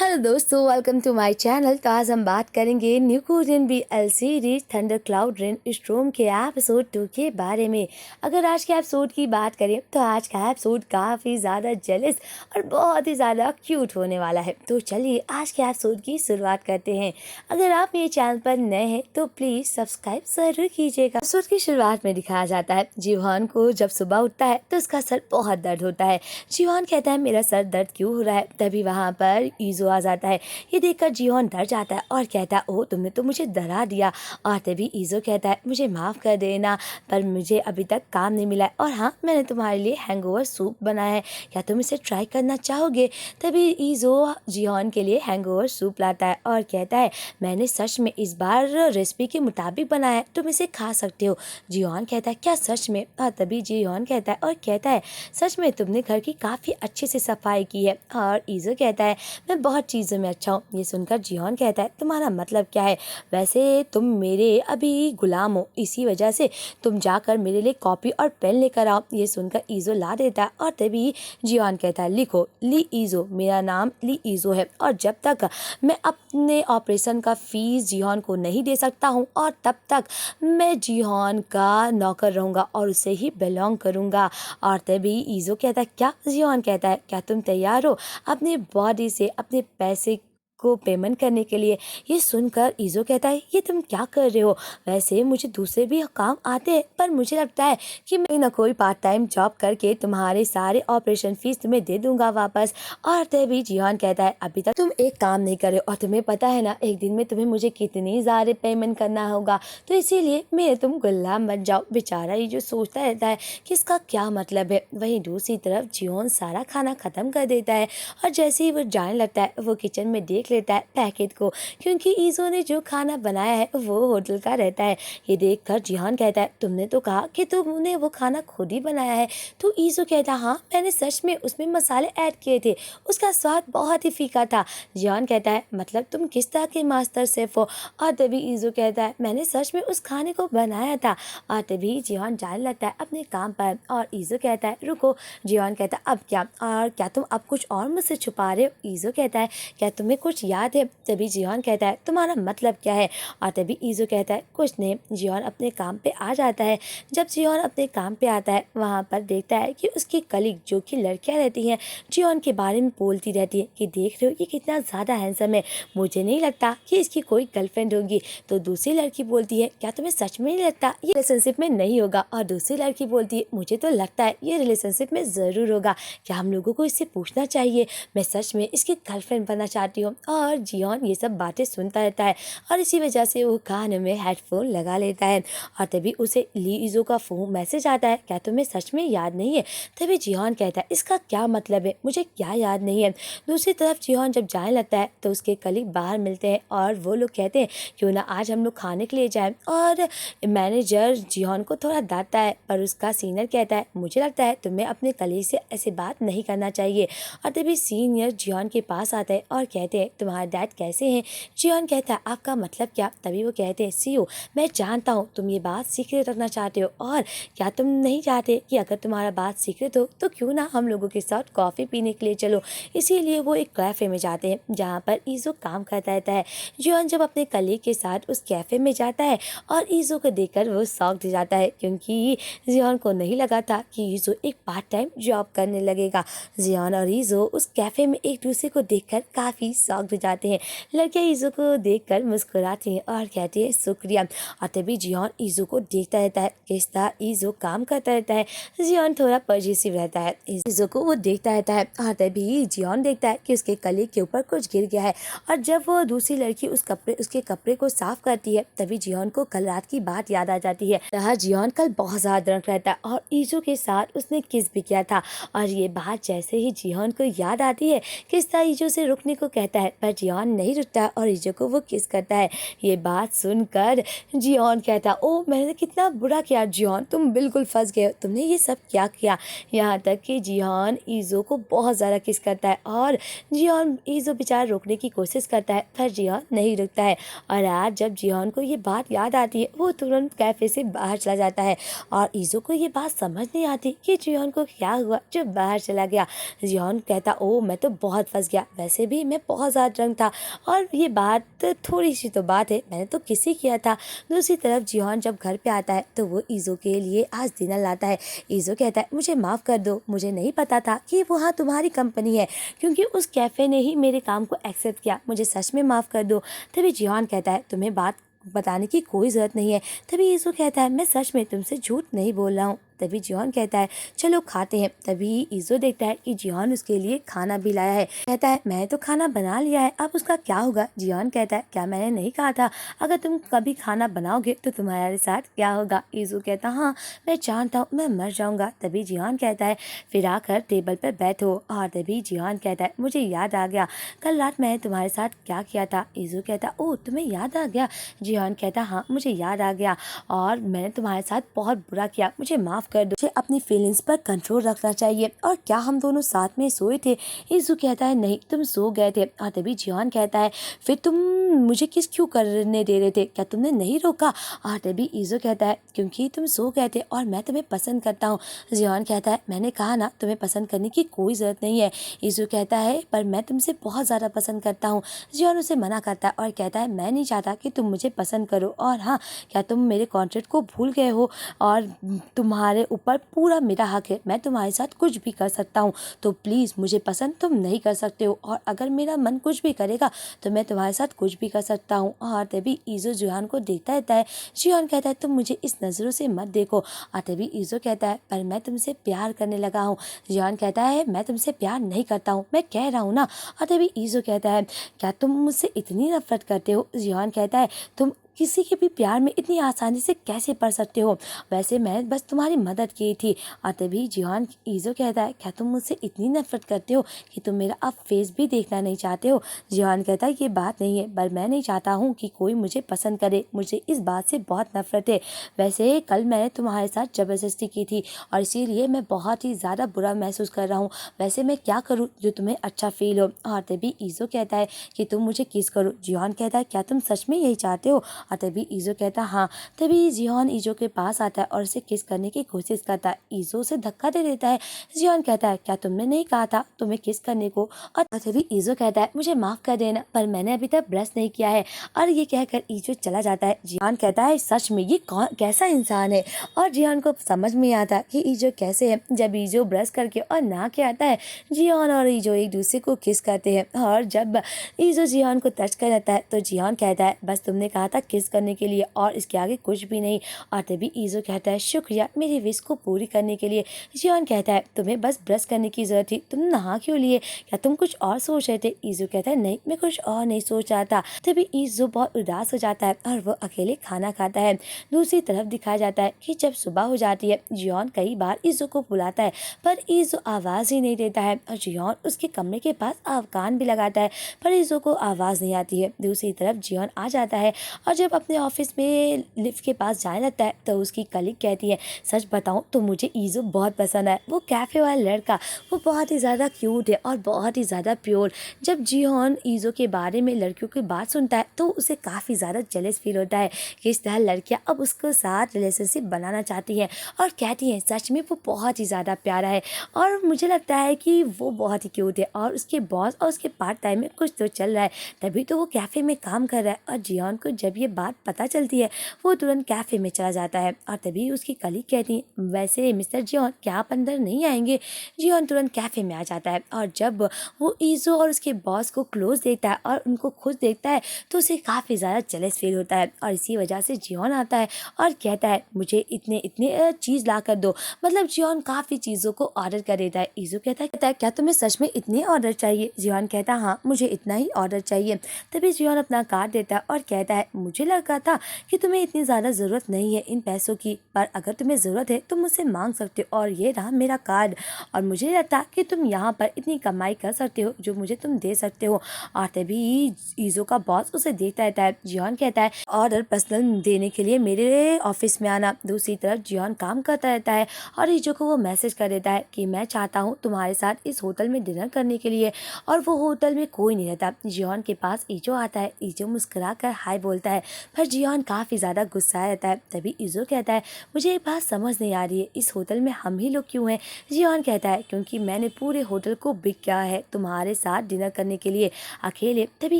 Hello दोस्तों, welcome to my channel. तो आज हम बात करेंगे new Korean BL series thunder cloud rain storm के एपिसोड 2 के बारे में। अगर आज के एपिसोड की बात करें तो आज का एपिसोड काफ़ी ज़्यादा जेलस और बहुत ही ज़्यादा क्यूट होने वाला है। तो चलिए आज के एपिसोड की शुरुआत करते हैं। अगर आप मेरे चैनल पर नए हैं तो प्लीज़ सब्सक्राइब ज़रूर कीजिएगा। एपिसोड की शुरुआत में दिखाया जाता है जीवान को जब सुबह उठता है तो उसका सर बहुत दर्द होता है। जीवान कहता है मेरा सर दर्द क्यों हो रहा है। तभी वहाँ पर ईजो आ जाता है। ये देखकर जीवन डर जाता है और कहता है ओह तुमने तो मुझे डरा दिया। और तभी ईजो कहता है मुझे माफ़ कर देना, पर मुझे अभी तक काम नहीं मिला है और हाँ मैंने तुम्हारे लिए हैंगओवर सूप बनाया है, क्या तुम इसे ट्राई करना चाहोगे। तभी ईजो जीवन के लिए हैंगओवर सूप लाता है और कहता है मैंने सच में इस बार रेसिपी के मुताबिक बनाया है, तुम इसे खा सकते हो। जीवन कहता है क्या सच में। और तभी जीवन कहता है और कहता है सच में तुमने घर की काफ़ी अच्छे से सफाई की है। और ईजो कहता है मैं बहुत चीज़ों में अच्छा हूँ। ये सुनकर जीवन कहता है तुम्हारा मतलब क्या है, वैसे तुम मेरे अभी गुलाम हो, इसी वजह से तुम जाकर मेरे लिए कॉपी और पेन लेकर आओ। ये सुनकर ईजो ला देता है और तभी जीवन कहता है लिखो ली ईजो, मेरा नाम ली ईजो है और जब तक मैं अपने ऑपरेशन का फीस जीवन को नहीं दे सकता हूँ और तब तक मैं जीवन का नौकर रहूँगा और उसे ही बिलोंग करूँगा। और तभी ईजो कहता है क्या। जीवन कहता है क्या तुम तैयार हो अपनी बॉडी से अपने पैसे को पेमेंट करने के लिए। ये सुनकर ईजो कहता है ये तुम क्या कर रहे हो, वैसे मुझे दूसरे भी काम आते हैं पर मुझे लगता है कि मैं ना कोई पार्ट टाइम जॉब करके तुम्हारे सारे ऑपरेशन फीस तुम्हें दे दूंगा वापस। और तभी जीवन कहता है अभी तक तुम एक काम नहीं करे और तुम्हें पता है ना एक दिन में तुम्हें मुझे कितनी ज़्यादा पेमेंट करना होगा, तो इसीलिए मेरे तुम गुलाम बन जाओ। बेचारा ये जो सोचता रहता है कि इसका क्या मतलब है। वहीं दूसरी तरफ जीवन सारा खाना ख़त्म कर देता है और जैसे ही वो जाने लगता है वो किचन में देख लेता है पैकेट को, क्योंकि ईजो ने जो खाना बनाया है वो होटल का रहता है। ये देखकर जिहान कहता है तुमने तो कहा कि तुमने वो खाना खुद ही बनाया है। तो ईजो कहता है हाँ मैंने सच में उसमें मसाले ऐड किए थे, उसका स्वाद बहुत ही फीका था। जिहान कहता है मतलब तुम किस तरह के मास्टर शेफ हो। और तभी ईजो कहता है मैंने सच में उस खाने को बनाया था। और तभी जिहान जाने लगता है अपने काम पर और ईजो कहता है रुको। जिहान कहता है अब क्या, और क्या तुम अब कुछ और मुझसे छुपा रहे हो। ईजो कहता है क्या तुम्हें कुछ याद है। तभी जिहान कहता है तुम्हारा मतलब क्या है। और तभी ईजो कहता है कुछ नहीं। जिहान अपने काम पे आ जाता है। जब जिहान अपने काम पे आता है वहाँ पर देखता है कि उसकी कलीग जो कि लड़कियाँ रहती हैं जिहान के बारे में बोलती रहती है कि देख रहे हो ये कितना ज़्यादा हैंडसम है, मुझे नहीं लगता कि इसकी कोई गर्लफ्रेंड होगी। तो दूसरी लड़की बोलती है क्या तुम्हें सच में नहीं लगता ये रिलेशनशिप में नहीं होगा। और दूसरी लड़की बोलती है मुझे तो लगता है ये रिलेशनशिप में ज़रूर होगा, क्या हम लोगों को इससे पूछना चाहिए, मैं सच में इसकी गर्लफ्रेंड बनना चाहती हूँ। और जिहान ये सब बातें सुनता रहता है और इसी वजह से वो कान में हेडफोन लगा लेता है। और तभी उसे ली ईजो का फोन मैसेज आता है क्या तुम्हें सच में याद नहीं है। तभी जिहान कहता है इसका क्या मतलब है, मुझे क्या याद नहीं है। दूसरी तरफ जिहान जब जाने लगता है तो उसके कलीग बाहर मिलते हैं और वो लोग कहते हैं क्यों ना आज हम लोग खाने के लिए जाएं। और मैनेजर जिहान को थोड़ा डांटता है पर उसका सीनियर कहता है मुझे लगता है तुम्हें अपने कलीग से ऐसे बात नहीं करना चाहिए। और तभी सीनियर जिहान के पास आता है और कहते हैं तुम्हारे डैड कैसे हैं। जिहान कहता है आपका मतलब क्या। तभी वो कहते हैं सीओ मैं जानता हूँ तुम ये बात सीक्रेट रखना चाहते हो, और क्या तुम नहीं चाहते कि अगर तुम्हारा बात सीक्रेट हो तो क्यों ना हम लोगों के साथ कॉफ़ी पीने के लिए चलो। इसीलिए वो एक कैफ़े में जाते हैं जहाँ पर ईजो काम करता रहता है। जिहान जब अपने कलीग के साथ उस कैफ़े में जाता है और ईजो को देखकर वो शॉक्ड हो जाता है, क्योंकि जिहान को नहीं लगा था कि ईजो एक पार्ट टाइम जॉब करने लगेगा। जिहान और ईजो उस कैफ़े में एक दूसरे को देखकर काफ़ी शॉक्ड हो जाते हैं। लड़कियाँ ईजो को देखकर मुस्कुराती हैं और कहती है शुक्रिया। और तभी जिहान ईजो को देखता रहता है किस तरह ईजो काम करता रहता है। जिहान थोड़ा पॉजिटिव रहता है, ईजो को वो देखता रहता है। और तभी जिहान देखता है कि उसके कलीग के ऊपर कुछ गिर गया है और जब वो दूसरी लड़की उसके कपड़े को साफ करती है तभी जिहान को कल रात की बात याद आ जाती है। जिहान कल बहुत ज़्यादा ड्रंक रहता है और ईजो के साथ उसने किस भी किया था। और ये बात जैसे ही जिहान को याद आती है किस तरह ईजो से रुकने को कहता है पर जिहान नहीं रुकता और ईजो को वो किस करता है। ये बात सुनकर जिहान कहता ओ मैंने कितना बुरा किया। जिहान तुम बिल्कुल फंस गए, तुमने ये सब क्या किया। यहाँ तक कि जिहान ईजो को बहुत ज़्यादा किस करता है और जिहान ईजो बेचारा रोकने की कोशिश करता है पर जिहान नहीं रुकता है। और आज जब जिहान को ये बात याद आती है वो तुरंत कैफ़े से बाहर चला जाता है और ईजो को ये बात समझ नहीं आती कि जिहान को क्या हुआ जो बाहर चला गया। जिहान कहता ओ मैं तो बहुत फंस गया, वैसे भी मैं बहुत साथ रंग था। और ये बात थोड़ी सी तो बात है, मैंने तो किस ही किया था। दूसरी तरफ जिहान जब घर पे आता है तो वो ईजो के लिए आज डिनर लाता है। ईजो कहता है मुझे माफ़ कर दो, मुझे नहीं पता था कि वहाँ तुम्हारी कंपनी है, क्योंकि उस कैफ़े ने ही मेरे काम को एक्सेप्ट किया, मुझे सच में माफ़ कर दो। तभी जिहान कहता है तुम्हें बात बताने की कोई ज़रूरत नहीं है। तभी ईजो कहता है मैं सच में तुमसे झूठ नहीं बोल रहा हूँ। तभी जिहान कहता है चलो खाते हैं। तभी ईजो देखता है कि जिहान उसके लिए खाना भी लाया है। कहता है मैं तो खाना बना लिया है, अब उसका क्या होगा। जिहान कहता है क्या मैंने नहीं कहा था अगर तुम कभी खाना बनाओगे तो तुम्हारे साथ क्या होगा। ईजो कहता हाँ मैं जानता हूँ, मैं मर जाऊंगा। तभी जिहान कहता है फिर आकर टेबल पर बैठो। और तभी जिहान कहता है मुझे याद आ गया कल रात मैंने तुम्हारे साथ क्या किया था। ईजो कहता ओह तुम्हें याद आ गया। जिहान कहता हाँ मुझे याद आ गया और मैंने तुम्हारे साथ बहुत बुरा किया, मुझे माफ़ कर दो। मुझे अपनी फीलिंग्स पर कंट्रोल रखना चाहिए। और क्या हम दोनों साथ में सोए थे। ईजू कहता है नहीं तुम सो गए थे। और तभी जिहान कहता है फिर तुम मुझे किस क्यों करने दे रहे थे, क्या तुमने नहीं रोका। और तभी ईजू कहता है क्योंकि तुम सो गए थे और मैं तुम्हें पसंद करता हूँ। जिहान कहता है मैंने कहा ना तुम्हें पसंद करने की कोई ज़रूरत नहीं है। ईजू कहता है पर मैं तुमसे बहुत ज़्यादा पसंद करता हूँ। जिहान उसे मना करता है और कहता है मैं नहीं चाहता कि तुम मुझे पसंद करो। और हाँ क्या तुम मेरे कॉन्ट्रैक्ट को भूल गए हो और तुम्हारे ऊपर पूरा मेरा हक है, मैं तुम्हारे साथ कुछ भी कर सकता हूँ, तो प्लीज़ मुझे पसंद तुम नहीं कर सकते हो। और अगर मेरा मन कुछ भी करेगा तो मैं तुम्हारे साथ कुछ भी कर सकता हूँ। और तभी ईजो जिहान को देखता रहता है। जिहान कहता है तुम मुझे इस नज़रों से मत देखो। और तभी ईजो कहता है पर मैं तुमसे प्यार करने लगा हूँ। जिहान कहता है मैं तुमसे प्यार नहीं करता हूँ, मैं कह रहा हूँ ना। और तभी ईजो कहता है क्या तुम मुझसे इतनी नफरत करते हो। जिहान कहता है तुम किसी के भी प्यार में इतनी आसानी से कैसे पड़ सकते हो, वैसे मैं बस तुम्हारी मदद की थी। और तभी जिहान ईजो कहता है क्या तुम मुझसे इतनी नफरत करते हो कि तुम मेरा अब फेस भी देखना नहीं चाहते हो। जिहान कहता है ये बात नहीं है, पर मैं नहीं चाहता हूँ कि कोई मुझे पसंद करे, मुझे इस बात से बहुत नफरत है। वैसे कल मैंने तुम्हारे साथ ज़बरदस्ती की थी और इसीलिए मैं बहुत ही ज़्यादा बुरा महसूस कर रहा हूँ। वैसे मैं क्या करूँ जो तुम्हें अच्छा फील हो। और तभी ईजो कहता है कि तुम मुझे किस करो। जिहान कहता है क्या तुम सच में यही चाहते हो। और तभी ईजो कहता हाँ। तभी जिहान ईजो के पास आता है और उसे किस करने की कोशिश करता है। ईजो उसे धक्का दे देता है। जिहान कहता है क्या तुमने नहीं कहा था तुम्हें किस करने को। और तभी ईजो कहता है मुझे माफ़ कर देना पर मैंने अभी तक ब्रश नहीं किया है। और ये कहकर ईजो चला जाता है। जिहान कहता है सच में ये कौन कैसा इंसान है। और जिहान को समझ में आता कि ईजो कैसे है। जब ईजो ब्रश करके और नहा के आता है, जिहान और ईजो एक दूसरे को किस करते हैं। और जब ईजो जिहान को टच कर लेता है तो जिहान कहता है बस तुमने कहा था किस करने के लिए और इसके आगे कुछ भी नहीं। और तभी ईजो कहता है शुक्रिया मेरी विश को पूरी करने के लिए। जिहान कहता है तुम्हें बस ब्रश करने की जरूरत थी, तुम नहा क्यों लिए, क्या तुम कुछ और सोच रहे थे। ईजो कहता है नहीं मैं कुछ और नहीं सोच रहा था। तभी ईजो बहुत उदास हो जाता है और वो अकेले खाना खाता है। दूसरी तरफ दिखाया जाता है कि जब सुबह हो जाती है, जिहान कई बार ईजो को बुलाता है पर ईजो आवाज़ ही नहीं देता है। और जिहान उसके कमरे के पास कान भी लगाता है पर ईजो को आवाज़ नहीं आती है। दूसरी तरफ जिहान आ जाता है और जब अपने ऑफिस में लिफ्ट के पास जाने लगता है तो उसकी कलीग कहती है सच बताऊं तो मुझे ईजो बहुत पसंद है। वो कैफ़े वाला लड़का वो बहुत ही ज़्यादा क्यूट है और बहुत ही ज़्यादा प्योर। जब जिहान ईजो के बारे में लड़कियों की बात सुनता है तो उसे काफ़ी ज़्यादा जेलस फील होता है कि इस तरह लड़कियां अब उसके साथ रिलेशनशिप बनाना चाहती हैं और कहती हैं सच में वो बहुत ही ज़्यादा प्यारा है। और मुझे लगता है कि वो बहुत ही क्यूट है और उसके बॉस और उसके पार्ट टाइम में कुछ तो चल रहा है, तभी तो वो कैफ़े में काम कर रहा है। और जिहान को जब ये बात पता चलती है वो तुरंत कैफ़े में चला जाता है। और तभी उसकी कलीग कहती है वैसे मिस्टर जिहान क्या आप अंदर नहीं आएंगे। जिहान तुरंत कैफ़े में आ जाता है और जब वो ईजो और उसके बॉस को क्लोज देखता है और उनको खुश देखता है तो उसे काफ़ी ज़्यादा जेलस फील होता है। और इसी वजह से जिहान आता है और कहता है मुझे इतने इतने चीज़ ला कर दो। मतलब जिहान काफ़ी चीज़ों को ऑर्डर कर देता है। ईजो कहता है क्या तुम्हें सच में इतने ऑर्डर चाहिए। जिहान कहता है हाँ मुझे इतना ही ऑर्डर चाहिए। तभी जिहान अपना कार्ड देता है और कहता है मुझे लगा था कि तुम्हें इतनी ज़्यादा ज़रूरत नहीं है इन पैसों की, पर अगर तुम्हें ज़रूरत है तुम मुझसे मांग सकते हो और ये रहा मेरा कार्ड। और मुझे लगता कि तुम यहाँ पर इतनी कमाई कर सकते हो जो मुझे तुम दे सकते हो। और तभी ईजो का बॉस उसे देखता रहता है। जिहान कहता है ऑर्डर पर्सनल देने के लिए मेरे ऑफिस में आना। दूसरी तरफ जिहान काम करता रहता है और ईजो को वो मैसेज कर देता है कि मैं चाहता हूँ तुम्हारे साथ इस होटल में डिनर करने के लिए। और वो होटल में कोई नहीं रहता। जिहान के पास ईजो आता है। ईजो मुस्कुरा कर हाय बोलता है पर जियोन काफ़ी ज़्यादा गुस्सा रहता है। तभी ईजो कहता है मुझे एक बात समझ नहीं आ रही है, इस होटल में हम ही लोग क्यों हैं? जियोन कहता है क्योंकि मैंने पूरे होटल को बुक किया है तुम्हारे साथ डिनर करने के लिए अकेले। तभी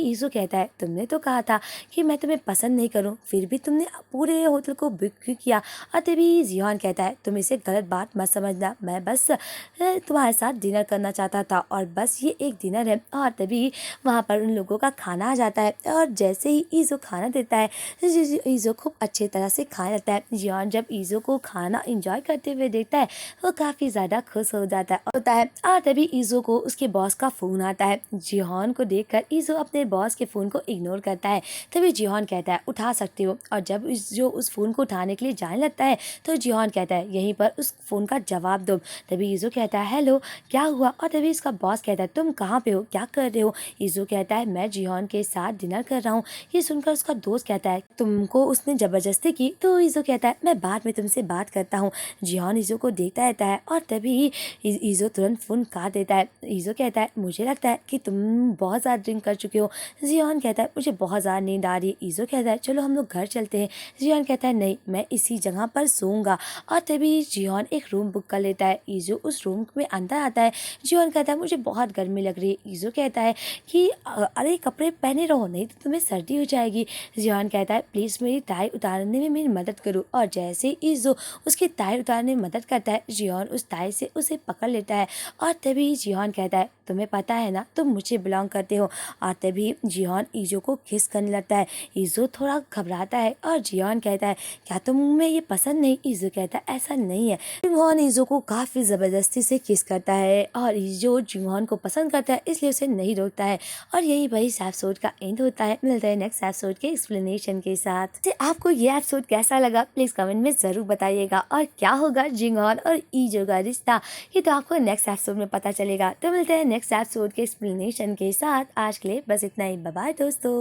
ईजो कहता है तुमने तो कहा था कि मैं तुम्हें पसंद नहीं करूं, फिर भी तुमने पूरे होटल को बुक क्यों किया? और तभी जियोन कहता है तुम इसे गलत बात मत समझना, मैं बस तुम्हारे साथ डिनर करना चाहता था और बस ये एक डिनर है। और तभी वहाँ पर उन लोगों का खाना आ जाता है और जैसे ही ईजो खाना देता है ईजो खूब अच्छी तरह से खाने लगता है। जियोन जब ईजो को खाना इंजॉय करते हुए देखता है वो काफ़ी ज़्यादा खुश हो जाता है और तभी ईजो को उसके बॉस का फ़ोन आता है। जियोन को देखकर ईजो अपने बॉस के फ़ोन को इग्नोर करता है। तभी जियोन कहता है उठा सकते हो, और जब जो उस फ़ोन को उठाने के लिए जाने लगता है तो जियोन कहता है यहीं पर उस फ़ोन का जवाब दो। तभी ईजो कहता है हेलो क्या हुआ? और तभी इसका बॉस कहता है तुम कहाँ पे हो, क्या कर रहे हो? ईजो कहता है मैं जियोन के साथ डिनर कर रहा हूँ। ये सुनकर उसका दोस्त कहता है तुमको उसने ज़बरदस्ती की? तो ईजो कहता है मैं बाद में तुमसे बात करता हूँ। जियोन ईजो को देखता रहता है और तभी ईजो तुरंत फ़ोन काट देता है। ईजो कहता है मुझे लगता है कि तुम बहुत ज़्यादा ड्रिंक कर चुके हो। जियोन कहता है मुझे बहुत ज़्यादा नींद आ रही है। ईजो कहता है चलो हम लोग घर चलते हैं। जियोन कहता है नहीं, मैं इसी जगह पर सोऊंगा। और तभी जियोन एक रूम बुक कर लेता है। ईजो उस रूम में अंदर आता है। जियोन कहता है मुझे बहुत गर्मी लग रही है। ईजो कहता है कि अरे कपड़े पहने रहो नहीं तो तुम्हें सर्दी हो जाएगी। जियोन कहता है प्लीज़ मेरी टाई उतारने में मेरी मदद करो। और जैसे ही ईजो उसकी टाई उतारने में मदद करता है जियोन उस टाई से उसे पकड़ लेता है। और तभी जियोन कहता है तुम्हें पता है ना तुम मुझे बिलोंग करते हो। और तभी जियोन ईजो को किस करने लगता है। ईजो थोड़ा घबराता है और जियोन कहता है क्या तुम्हें ये पसंद नहीं? ईजो कहता है ऐसा नहीं है। जियोन ईजो को काफ़ी ज़बरदस्ती से किस करता है और ईजो जियोन को पसंद करता है इसलिए उसे नहीं रोकता है। और यही वही इस एपिसोड का एंड होता है। मिलता है नेक्स्ट एपिसोड के एक्सप्लेनेशन के साथ। तो आपको ये एपिसोड कैसा लगा प्लीज़ कमेंट में ज़रूर बताइएगा, और क्या होगा जियोन और ईजो का रिश्ता ये तो आपको नेक्स्ट एपिसोड में पता चलेगा। तो मिलते हैं नेक्स्ट एपिसोड के एक्सप्लेनेशन के साथ। आज के लिए बस इतना ही, बाय बाय दोस्तों।